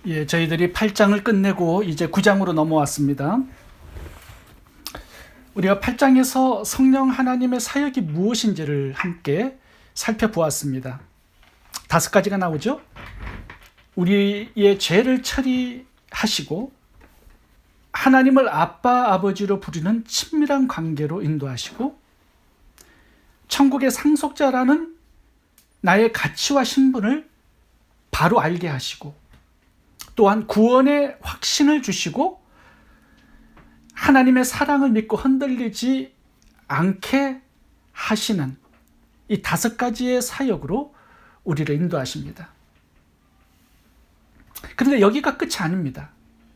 예, 저희들이 8장을 끝내고 이제 9장으로 넘어왔습니다. 우리가 8장에서 성령 하나님의 사역이 무엇인지를 함께 살펴보았습니다. 5가지가 나오죠. 우리의 죄를 처리하시고 하나님을 아빠, 아버지로 부르는 친밀한 관계로 인도하시고 천국의 상속자라는 나의 가치와 신분을 바로 알게 하시고 또한 구원의 확신을 주시고 하나님의 사랑을 믿고 흔들리지 않게 하시는 이 5가지의 사역으로 우리를 인도하십니다. 그런데 여기가 끝이 아닙니다.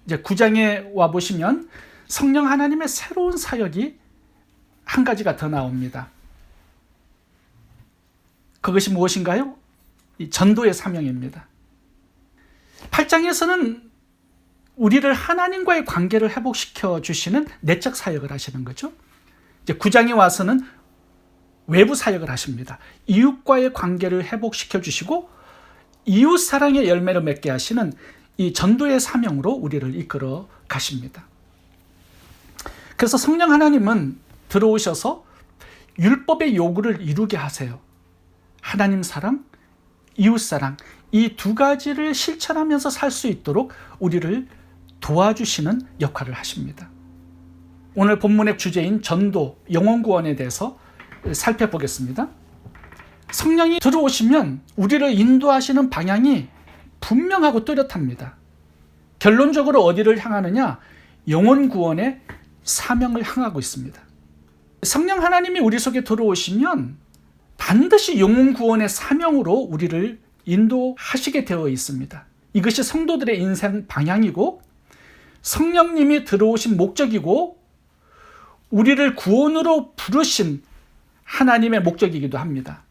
이제 9장에 와보시면 성령 하나님의 새로운 사역이 한 가지가 더 나옵니다. 그것이 무엇인가요? 이 전도의 사명입니다. 8장에서는 우리를 하나님과의 관계를 회복시켜 주시는 내적 사역을 하시는 거죠. 이제 9장에 와서는 외부 사역을 하십니다. 이웃과의 관계를 회복시켜 주시고 이웃 사랑의 열매를 맺게 하시는 이 전도의 사명으로 우리를 이끌어 가십니다. 그래서 성령 하나님은 들어오셔서 율법의 요구를 이루게 하세요. 하나님 사랑, 이웃 사랑, 이 2가지를 실천하면서 살 수 있도록 우리를 도와주시는 역할을 하십니다. 오늘 본문의 주제인 전도, 영혼 구원에 대해서 살펴보겠습니다. 성령이 들어오시면 우리를 인도하시는 방향이 분명하고 뚜렷합니다. 결론적으로 어디를 향하느냐? 영혼 구원의 사명을 향하고 있습니다. 성령 하나님이 우리 속에 들어오시면 반드시 영혼 구원의 사명으로 우리를 인도하시게 되어 있습니다. 이것이 성도들의 인생 방향이고 성령님이 들어오신 목적이고 우리를 구원으로 부르신 하나님의 목적이기도 합니다.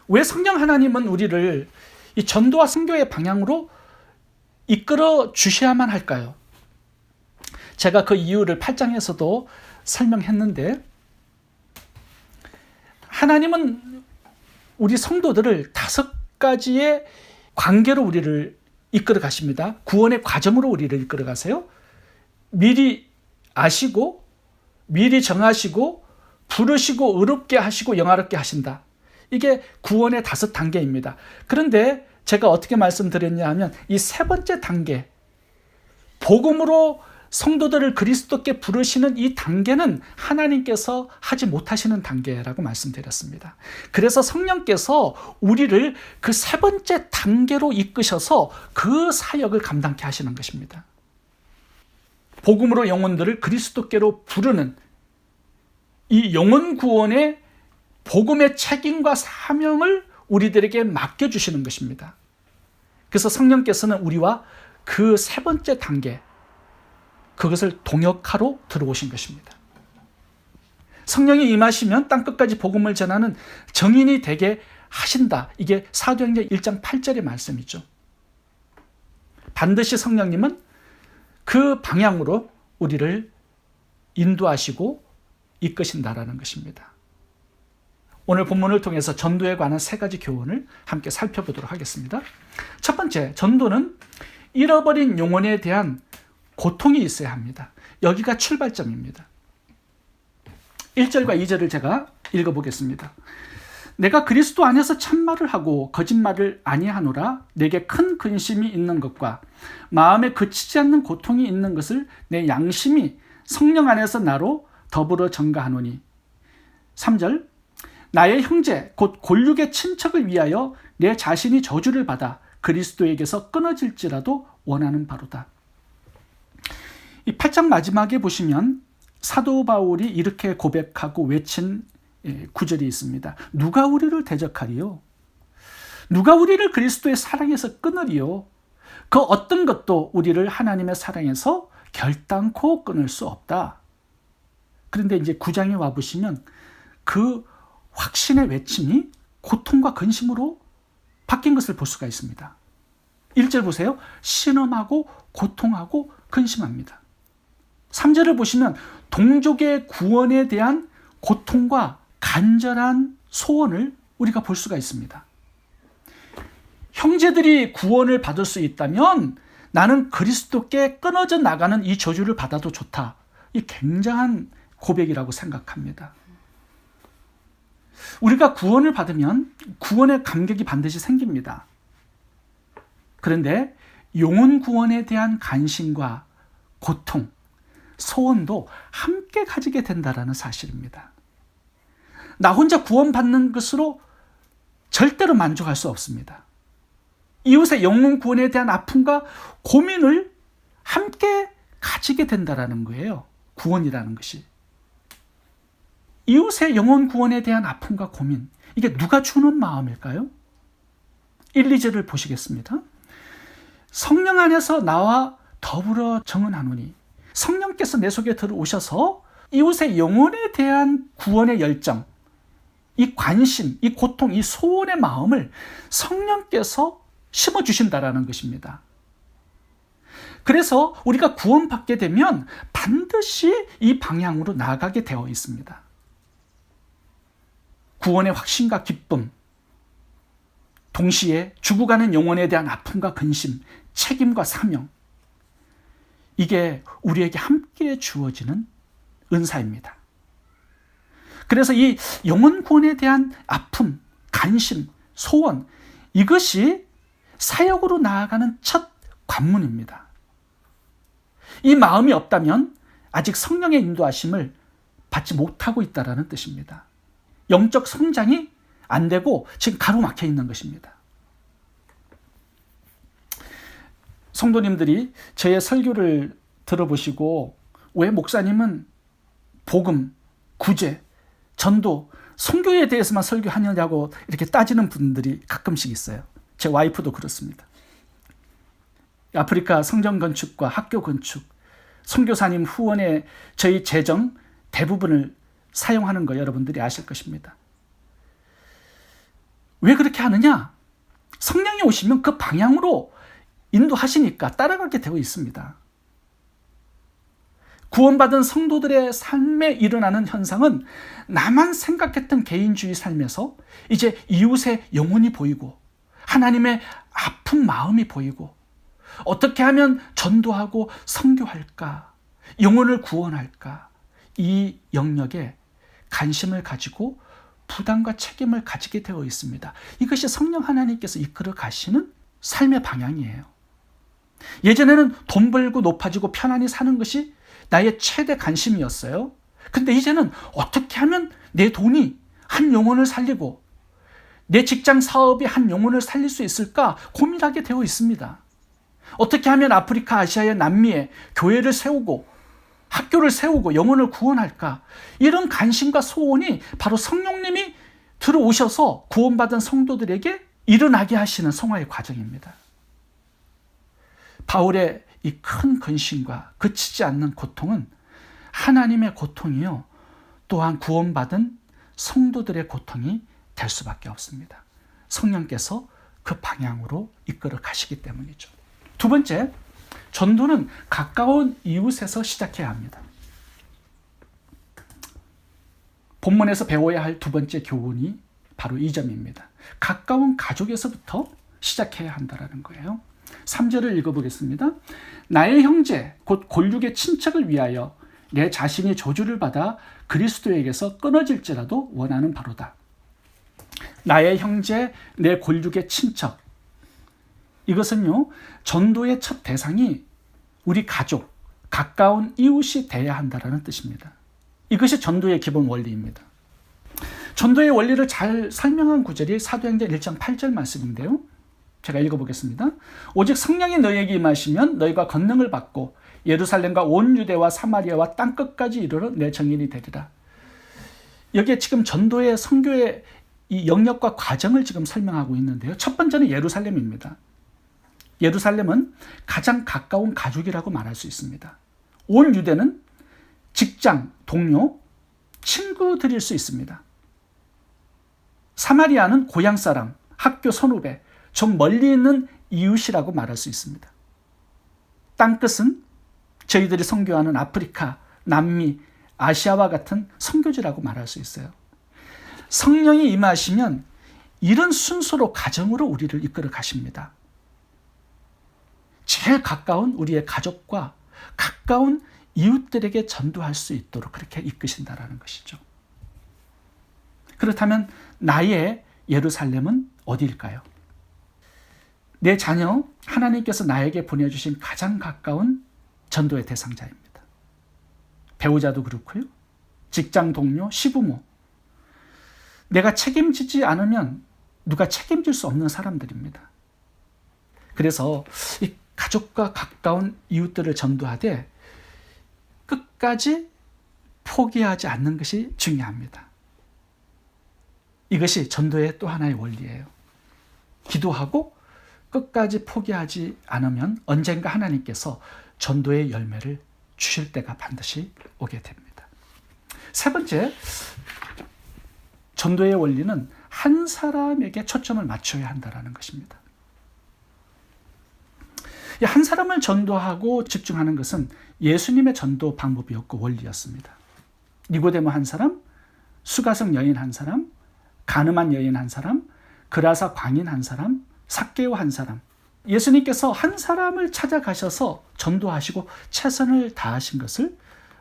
왜 성령 하나님은 우리를 이 전도와 선교의 방향으로 이끌어 주셔야만 할까요? 제가 그 이유를 8장에서도 설명했는데 하나님은 우리 성도들을 5가지의 관계로 우리를 이끌어 가십니다. 구원의 과정으로 우리를 이끌어 가세요. 미리 아시고 미리 정하시고 부르시고 의롭게 하시고 영화롭게 하신다. 이게 구원의 5단계입니다. 그런데 제가 어떻게 말씀드렸냐 하면 이 3번째 단계, 복음으로 성도들을 그리스도께 부르시는 이 단계는 하나님께서 하지 못하시는 단계라고 말씀드렸습니다. 그래서 성령께서 우리를 그 3번째 단계로 이끄셔서 그 사역을 감당케 하시는 것입니다. 복음으로 영혼들을 그리스도께로 부르는 이 영혼 구원의 복음의 책임과 사명을 우리들에게 맡겨주시는 것입니다. 그래서 성령께서는 우리와 그 3번째 단계, 그것을 동역하러 들어오신 것입니다. 성령이 임하시면 땅끝까지 복음을 전하는 정인이 되게 하신다. 이게 사도행전 1장 8절의 말씀이죠. 반드시 성령님은 그 방향으로 우리를 인도하시고 이끄신다라는 것입니다. 오늘 본문을 통해서 전도에 관한 3가지 교훈을 함께 살펴보도록 하겠습니다. 첫 번째, 전도는 잃어버린 영혼에 대한 고통이 있어야 합니다. 여기가 출발점입니다. 1절과 2절을 제가 읽어보겠습니다. 내가 그리스도 안에서 참말을 하고 거짓말을 아니하노라. 내게 큰 근심이 있는 것과 마음에 그치지 않는 고통이 있는 것을 내 양심이 성령 안에서 나로 더불어 전가하노니. 3절, 나의 형제 곧 골육의 친척을 위하여 내 자신이 저주를 받아 그리스도에게서 끊어질지라도 원하는 바로다. 이 8장 마지막에 보시면 사도 바울이 이렇게 고백하고 외친 구절이 있습니다. 누가 우리를 대적하리요? 누가 우리를 그리스도의 사랑에서 끊으리요? 그 어떤 것도 우리를 하나님의 사랑에서 결단코 끊을 수 없다. 그런데 이제 9장에 와보시면 그 확신의 외침이 고통과 근심으로 바뀐 것을 볼 수가 있습니다. 1절 보세요. 신음하고 고통하고 근심합니다. 3절을 보시면 동족의 구원에 대한 고통과 간절한 소원을 우리가 볼 수가 있습니다. 형제들이 구원을 받을 수 있다면 나는 그리스도께 끊어져 나가는 이 저주를 받아도 좋다. 이 굉장한 고백이라고 생각합니다. 우리가 구원을 받으면 구원의 감격이 반드시 생깁니다. 그런데 영혼 구원에 대한 간심과 고통, 소원도 함께 가지게 된다는 사실입니다. 나 혼자 구원받는 것으로 절대로 만족할 수 없습니다. 이웃의 영혼 구원에 대한 아픔과 고민을 함께 가지게 된다는 거예요. 구원이라는 것이. 이웃의 영혼 구원에 대한 아픔과 고민, 이게 누가 주는 마음일까요? 1, 2절을 보시겠습니다. 성령 안에서 나와 더불어 정언하노니, 성령께서 내 속에 들어오셔서 이웃의 영혼에 대한 구원의 열정, 이 관심, 이 고통, 이 소원의 마음을 성령께서 심어주신다라는 것입니다. 그래서 우리가 구원받게 되면 반드시 이 방향으로 나아가게 되어 있습니다. 구원의 확신과 기쁨, 동시에 죽어가는 영혼에 대한 아픔과 근심, 책임과 사명, 이게 우리에게 함께 주어지는 은사입니다. 그래서 이 영혼 구원에 대한 아픔, 관심, 소원, 이것이 사역으로 나아가는 첫 관문입니다. 이 마음이 없다면 아직 성령의 인도하심을 받지 못하고 있다는 뜻입니다. 영적 성장이 안 되고 지금 가로막혀 있는 것입니다. 성도님들이 저의 설교를 들어보시고 왜 목사님은 복음, 구제, 전도, 선교에 대해서만 설교하느냐고 이렇게 따지는 분들이 가끔씩 있어요. 제 와이프도 그렇습니다. 아프리카 성전 건축과 학교 건축, 선교사님 후원의 저희 재정 대부분을 사용하는 거 여러분들이 아실 것입니다. 왜 그렇게 하느냐? 성령이 오시면 그 방향으로 인도하시니까 따라가게 되어 있습니다. 구원받은 성도들의 삶에 일어나는 현상은 나만 생각했던 개인주의 삶에서 이제 이웃의 영혼이 보이고 하나님의 아픈 마음이 보이고 어떻게 하면 전도하고 선교할까, 영혼을 구원할까, 이 영역에 관심을 가지고 부담과 책임을 가지게 되어 있습니다. 이것이 성령 하나님께서 이끌어 가시는 삶의 방향이에요. 예전에는 돈 벌고 높아지고 편안히 사는 것이 나의 최대 관심이었어요. 근데 이제는 어떻게 하면 내 돈이 한 영혼을 살리고 내 직장 사업이 한 영혼을 살릴 수 있을까 고민하게 되어 있습니다. 어떻게 하면 아프리카, 아시아의 남미에 교회를 세우고 학교를 세우고 영혼을 구원할까? 이런 관심과 소원이 바로 성령님이 들어오셔서 구원받은 성도들에게 일어나게 하시는 성화의 과정입니다. 바울의 이 큰 근심과 그치지 않는 고통은 하나님의 고통이요, 또한 구원받은 성도들의 고통이 될 수밖에 없습니다. 성령께서 그 방향으로 이끌어 가시기 때문이죠. 두 번째, 전도는 가까운 이웃에서 시작해야 합니다. 본문에서 배워야 할 두 번째 교훈이 바로 이 점입니다. 가까운 가족에서부터 시작해야 한다는 거예요. 3절을 읽어보겠습니다. 나의 형제 곧 골육의 친척을 위하여 내 자신이 저주를 받아 그리스도에게서 끊어질지라도 원하는 바로다. 나의 형제, 내 골육의 친척, 이것은요, 전도의 첫 대상이 우리 가족, 가까운 이웃이 돼야 한다는 뜻입니다. 이것이 전도의 기본 원리입니다. 전도의 원리를 잘 설명한 구절이 사도행전 1장 8절 말씀인데요. 제가 읽어보겠습니다. 오직 성령이 너희에게 임하시면 너희가 권능을 받고 예루살렘과 온 유대와 사마리아와 땅끝까지 이르러 내 증인이 되리라. 여기에 지금 전도의 선교의 이 영역과 과정을 지금 설명하고 있는데요. 첫 번째는 예루살렘입니다. 예루살렘은 가장 가까운 가족이라고 말할 수 있습니다. 온 유대는 직장, 동료, 친구들일 수 있습니다. 사마리아는 고향 사람, 학교 선후배, 좀 멀리 있는 이웃이라고 말할 수 있습니다. 땅끝은 저희들이 선교하는 아프리카, 남미, 아시아와 같은 선교지라고 말할 수 있어요. 성령이 임하시면 이런 순서로 가정으로 우리를 이끌어 가십니다. 제일 가까운 우리의 가족과 가까운 이웃들에게 전도할 수 있도록 그렇게 이끄신다라는 것이죠. 그렇다면 나의 예루살렘은 어디일까요? 내 자녀, 하나님께서 나에게 보내주신 가장 가까운 전도의 대상자입니다. 배우자도 그렇고요. 직장 동료, 시부모. 내가 책임지지 않으면 누가 책임질 수 없는 사람들입니다. 그래서 이 가족과 가까운 이웃들을 전도하되 끝까지 포기하지 않는 것이 중요합니다. 이것이 전도의 또 하나의 원리예요. 기도하고 끝까지 포기하지 않으면 언젠가 하나님께서 전도의 열매를 주실 때가 반드시 오게 됩니다. 세 번째, 전도의 원리는 한 사람에게 초점을 맞춰야 한다는 것입니다. 한 사람을 전도하고 집중하는 것은 예수님의 전도 방법이었고 원리였습니다. 니고데모 한 사람, 수가성 여인 한 사람, 가늠한 여인 한 사람, 그라사 광인 한 사람, 삭개오 한 사람. 예수님께서 한 사람을 찾아가셔서 전도하시고 최선을 다하신 것을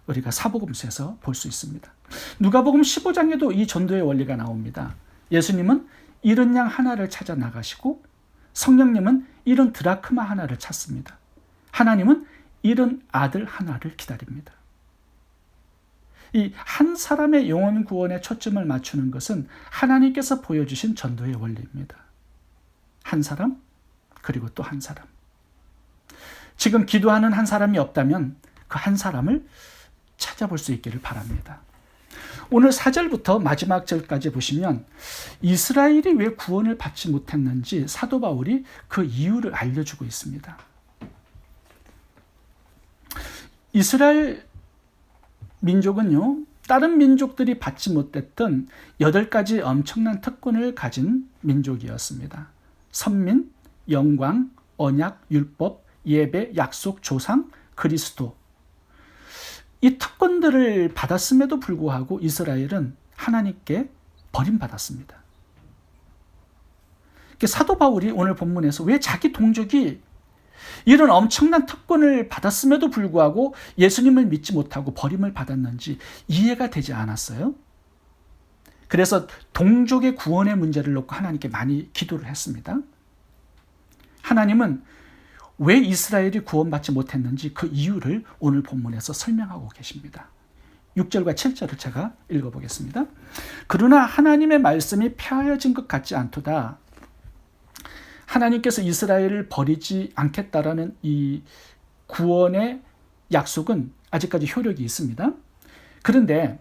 우리가 사복음서에서 볼 수 있습니다. 누가복음 15장에도 이 전도의 원리가 나옵니다. 예수님은 잃은 양 하나를 찾아 나가시고 성령님은 잃은 드라크마 하나를 찾습니다. 하나님은 잃은 아들 하나를 기다립니다. 이 한 사람의 영혼 구원에 초점을 맞추는 것은 하나님께서 보여주신 전도의 원리입니다. 한 사람, 그리고 또 한 사람. 지금 기도하는 한 사람이 없다면 그 한 사람을 찾아볼 수 있기를 바랍니다. 오늘 4절부터 마지막 절까지 보시면 이스라엘이 왜 구원을 받지 못했는지 사도 바울이 그 이유를 알려주고 있습니다. 이스라엘 민족은요, 다른 민족들이 받지 못했던 8가지 엄청난 특권을 가진 민족이었습니다. 선민, 영광, 언약, 율법, 예배, 약속, 조상, 그리스도. 이 특권들을 받았음에도 불구하고 이스라엘은 하나님께 버림받았습니다. 사도 바울이 오늘 본문에서 왜 자기 동족이 이런 엄청난 특권을 받았음에도 불구하고 예수님을 믿지 못하고 버림을 받았는지 이해가 되지 않았어요. 그래서 동족의 구원의 문제를 놓고 하나님께 많이 기도를 했습니다. 하나님은 왜 이스라엘이 구원받지 못했는지 그 이유를 오늘 본문에서 설명하고 계십니다. 6절과 7절을 제가 읽어보겠습니다. 그러나 하나님의 말씀이 폐하여진 것 같지 않도다. 하나님께서 이스라엘을 버리지 않겠다라는 이 구원의 약속은 아직까지 효력이 있습니다. 그런데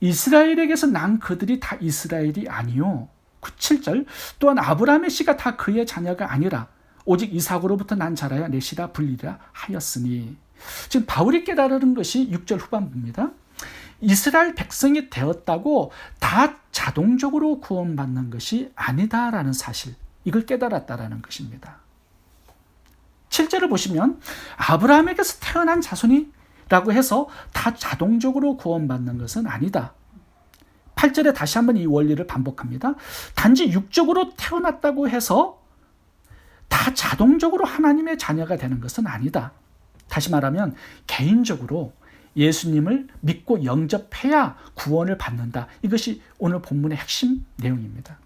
이스라엘에게서 난 그들이 다 이스라엘이 아니요. 7절 또한 아브라함의 씨가 다 그의 자녀가 아니라 오직 이삭으로부터 난 자라야 내 씨라 불리라 하였으니. 지금 바울이 깨달은 것이 6절 후반부입니다. 이스라엘 백성이 되었다고 다 자동적으로 구원받는 것이 아니다라는 사실, 이걸 깨달았다라는 것입니다. 7절을 보시면 아브라함에게서 태어난 자손이라고 해서 다 자동적으로 구원받는 것은 아니다. 8절에 다시 한번 이 원리를 반복합니다. 단지 육적으로 태어났다고 해서 다 자동적으로 하나님의 자녀가 되는 것은 아니다. 다시 말하면 개인적으로 예수님을 믿고 영접해야 구원을 받는다. 이것이 오늘 본문의 핵심 내용입니다.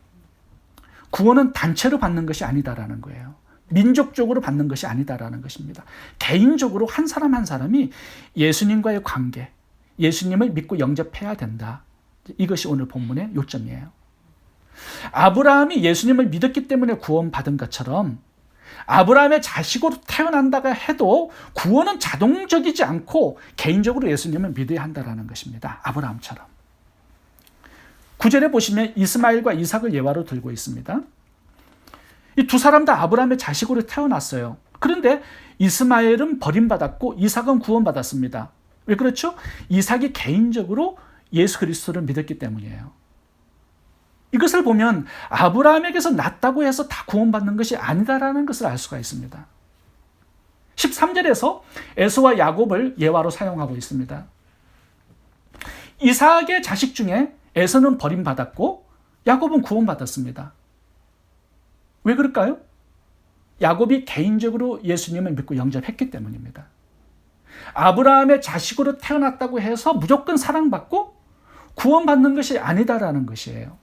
구원은 단체로 받는 것이 아니다라는 거예요. 민족적으로 받는 것이 아니다라는 것입니다. 개인적으로 한 사람 한 사람이 예수님과의 관계, 예수님을 믿고 영접해야 된다. 이것이 오늘 본문의 요점이에요. 아브라함이 예수님을 믿었기 때문에 구원받은 것처럼 아브라함의 자식으로 태어난다가 해도 구원은 자동적이지 않고 개인적으로 예수님을 믿어야 한다는 것입니다. 아브라함처럼. 9절에 보시면 이스마엘과 이삭을 예화로 들고 있습니다. 이 두 사람 다 아브라함의 자식으로 태어났어요. 그런데 이스마엘은 버림받았고 이삭은 구원받았습니다. 왜 그렇죠? 이삭이 개인적으로 예수 그리스도를 믿었기 때문이에요. 이것을 보면 아브라함에게서 났다고 해서 다 구원받는 것이 아니다라는 것을 알 수가 있습니다. 13절에서 에서와 야곱을 예화로 사용하고 있습니다. 이삭의 자식 중에 에서는 버림받았고 야곱은 구원받았습니다. 왜 그럴까요? 야곱이 개인적으로 예수님을 믿고 영접했기 때문입니다. 아브라함의 자식으로 태어났다고 해서 무조건 사랑받고 구원받는 것이 아니다라는 것이에요.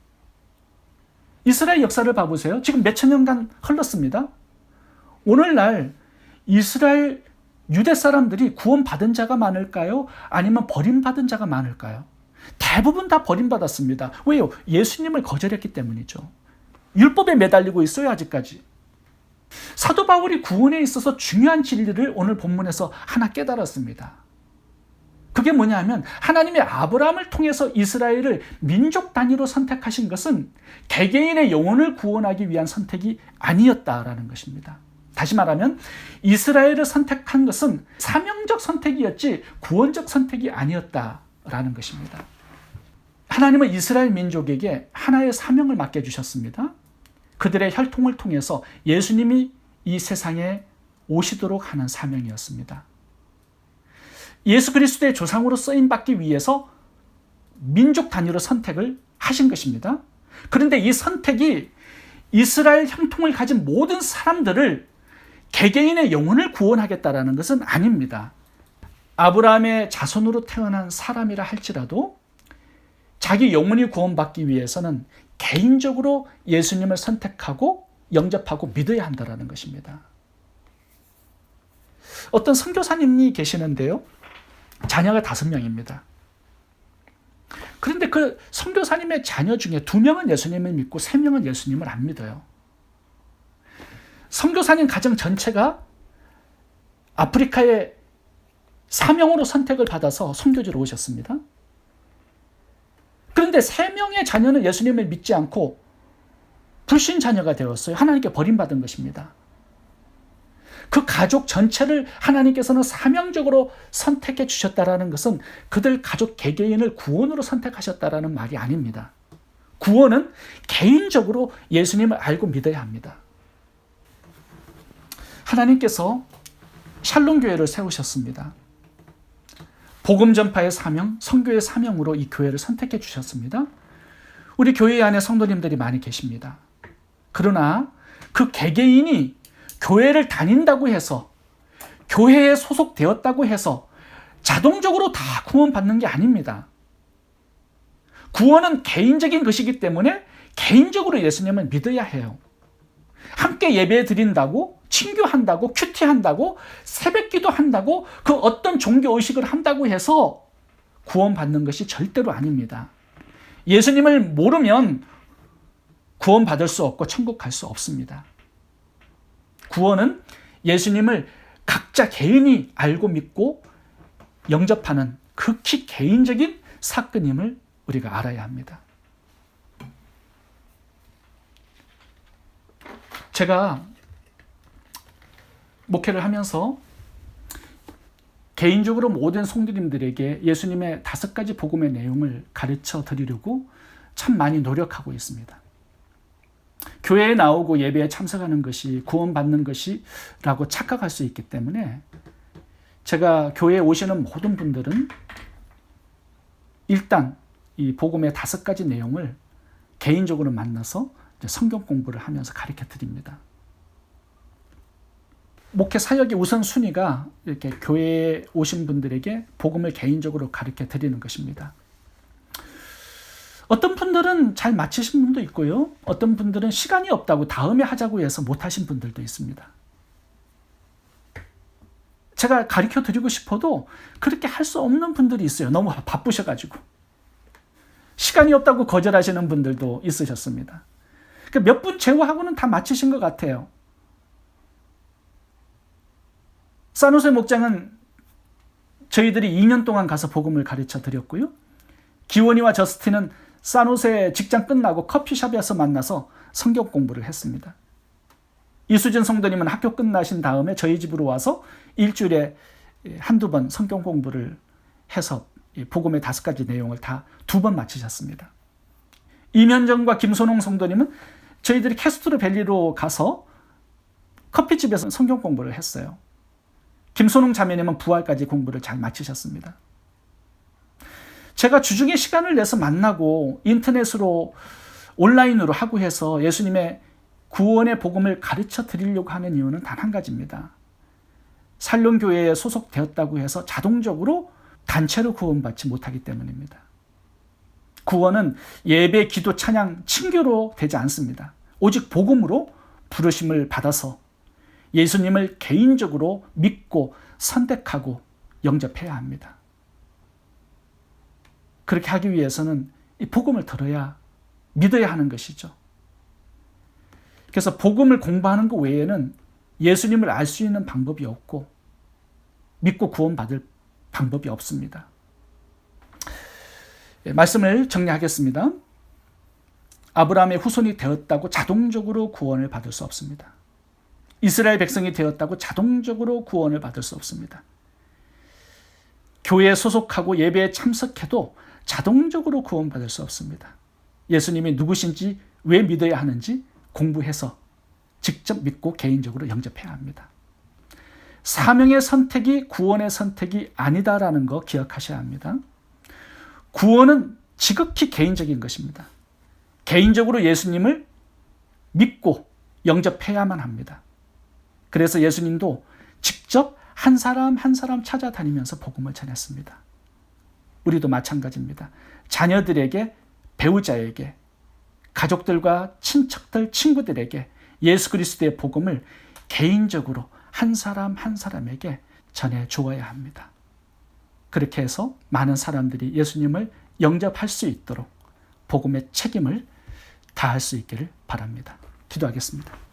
이스라엘 역사를 봐보세요. 지금 몇천 년간 흘렀습니다. 오늘날 이스라엘 유대 사람들이 구원받은 자가 많을까요? 아니면 버림받은 자가 많을까요? 대부분 다 버림받았습니다. 왜요? 예수님을 거절했기 때문이죠. 율법에 매달리고 있어요, 아직까지. 사도 바울이 구원에 있어서 중요한 진리를 오늘 본문에서 하나 깨달았습니다. 그게 뭐냐면 하나님의 아브라함을 통해서 이스라엘을 민족 단위로 선택하신 것은 개개인의 영혼을 구원하기 위한 선택이 아니었다라는 것입니다. 다시 말하면 이스라엘을 선택한 것은 사명적 선택이었지 구원적 선택이 아니었다라는 것입니다. 하나님은 이스라엘 민족에게 하나의 사명을 맡겨주셨습니다. 그들의 혈통을 통해서 예수님이 이 세상에 오시도록 하는 사명이었습니다. 예수 그리스도의 조상으로 쓰임받기 위해서 민족 단위로 선택을 하신 것입니다. 그런데 이 선택이 이스라엘 혈통을 가진 모든 사람들을 개개인의 영혼을 구원하겠다라는 것은 아닙니다. 아브라함의 자손으로 태어난 사람이라 할지라도 자기 영혼이 구원받기 위해서는 개인적으로 예수님을 선택하고 영접하고 믿어야 한다는 것입니다. 어떤 선교사님이 계시는데요. 자녀가 5명입니다. 그런데 그 선교사님의 자녀 중에 2명은 예수님을 믿고 3명은 예수님을 안 믿어요. 선교사님 가정 전체가 아프리카의 사명으로 선택을 받아서 선교지로 오셨습니다. 그런데 3명의 자녀는 예수님을 믿지 않고 불신 자녀가 되었어요. 하나님께 버림받은 것입니다. 그 가족 전체를 하나님께서는 사명적으로 선택해 주셨다라는 것은 그들 가족 개개인을 구원으로 선택하셨다라는 말이 아닙니다. 구원은 개인적으로 예수님을 알고 믿어야 합니다. 하나님께서 샬롬 교회를 세우셨습니다. 복음 전파의 사명, 선교의 사명으로 이 교회를 선택해 주셨습니다. 우리 교회 안에 성도님들이 많이 계십니다. 그러나 그 개개인이 교회를 다닌다고 해서 교회에 소속되었다고 해서 자동적으로 다 구원받는 게 아닙니다. 구원은 개인적인 것이기 때문에 개인적으로 예수님을 믿어야 해요. 함께 예배 드린다고, 친교한다고, 큐티한다고, 새벽기도 한다고, 그 어떤 종교의식을 한다고 해서 구원받는 것이 절대로 아닙니다. 예수님을 모르면 구원받을 수 없고 천국 갈 수 없습니다. 구원은 예수님을 각자 개인이 알고 믿고 영접하는 극히 개인적인 사건임을 우리가 알아야 합니다. 제가 목회를 하면서 개인적으로 모든 성도님들에게 예수님의 5가지 복음의 내용을 가르쳐 드리려고 참 많이 노력하고 있습니다. 교회에 나오고 예배에 참석하는 것이 구원받는 것이라고 착각할 수 있기 때문에 제가 교회에 오시는 모든 분들은 일단 이 복음의 5가지 내용을 개인적으로 만나서 성경 공부를 하면서 가르쳐 드립니다. 목회 사역의 우선순위가 이렇게 교회에 오신 분들에게 복음을 개인적으로 가르쳐 드리는 것입니다. 어떤 분들은 잘 마치신 분도 있고요. 어떤 분들은 시간이 없다고 다음에 하자고 해서 못하신 분들도 있습니다. 제가 가르쳐 드리고 싶어도 그렇게 할 수 없는 분들이 있어요. 너무 바쁘셔가지고. 시간이 없다고 거절하시는 분들도 있으셨습니다. 몇 분 제외하고는 다 마치신 것 같아요. 산호세 목장은 저희들이 2년 동안 가서 복음을 가르쳐 드렸고요. 기원이와 저스틴은 산호세 직장 끝나고 커피숍에서 만나서 성경 공부를 했습니다. 이수진 성도님은 학교 끝나신 다음에 저희 집으로 와서 일주일에 한두 번 성경 공부를 해서 복음의 5가지 내용을 다 2번 마치셨습니다. 이면정과 김선홍 성도님은 저희들이 캐스트로 밸리로 가서 커피집에서 성경 공부를 했어요. 김선홍 자매님은 부활까지 공부를 잘 마치셨습니다. 제가 주중에 시간을 내서 만나고 인터넷으로 온라인으로 하고 해서 예수님의 구원의 복음을 가르쳐 드리려고 하는 이유는 단 한 가지입니다. 살롬교회에 소속되었다고 해서 자동적으로 단체로 구원받지 못하기 때문입니다. 구원은 예배, 기도, 찬양, 친교로 되지 않습니다. 오직 복음으로 부르심을 받아서 예수님을 개인적으로 믿고 선택하고 영접해야 합니다. 그렇게 하기 위해서는 이 복음을 들어야 믿어야 하는 것이죠. 그래서 복음을 공부하는 것 외에는 예수님을 알 수 있는 방법이 없고 믿고 구원받을 방법이 없습니다. 말씀을 정리하겠습니다. 아브라함의 후손이 되었다고 자동적으로 구원을 받을 수 없습니다. 이스라엘 백성이 되었다고 자동적으로 구원을 받을 수 없습니다. 교회에 소속하고 예배에 참석해도 자동적으로 구원받을 수 없습니다. 예수님이 누구신지 왜 믿어야 하는지 공부해서 직접 믿고 개인적으로 영접해야 합니다. 사명의 선택이 구원의 선택이 아니다라는 거 기억하셔야 합니다. 구원은 지극히 개인적인 것입니다. 개인적으로 예수님을 믿고 영접해야만 합니다. 그래서 예수님도 직접 한 사람 한 사람 찾아다니면서 복음을 전했습니다. 우리도 마찬가지입니다. 자녀들에게, 배우자에게, 가족들과 친척들, 친구들에게 예수 그리스도의 복음을 개인적으로 한 사람 한 사람에게 전해 주어야 합니다. 그렇게 해서 많은 사람들이 예수님을 영접할 수 있도록 복음의 책임을 다할 수 있기를 바랍니다. 기도하겠습니다.